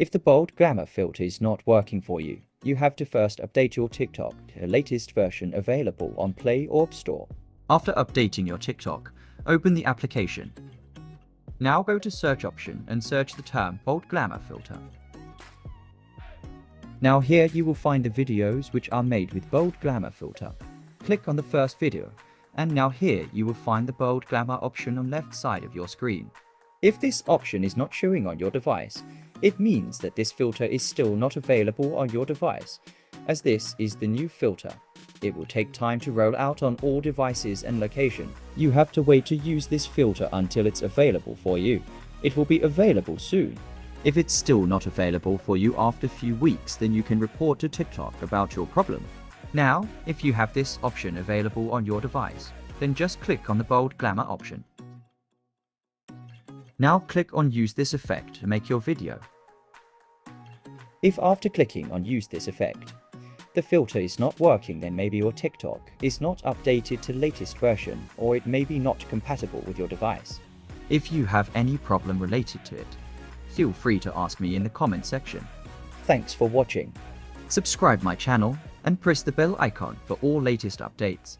If the bold glamour filter is not working for you, you have to first update your TikTok to the latest version available on Play or App Store. After updating your TikTok, open the application. Now go to search option and search the term bold glamour filter. Now here you will find the videos which are made with bold glamour filter. Click on the first video, and now here you will find the bold glamour option on left side of your screen. If this option is not showing on your device, it means that this filter is still not available on your device, as this is the new filter. It will take time to roll out on all devices and location. You have to wait to use this filter until it's available for you. It will be available soon. If it's still not available for you after a few weeks, then you can report to TikTok about your problem. Now, if you have this option available on your device, then just click on the bold glamour option. Now click on use this effect to make your video. If after clicking on use this effect, the filter is not working, then maybe your TikTok is not updated to latest version, or it may be not compatible with your device. If you have any problem related to it, feel free to ask me in the comment section. Thanks for watching. Subscribe my channel and press the bell icon for all latest updates.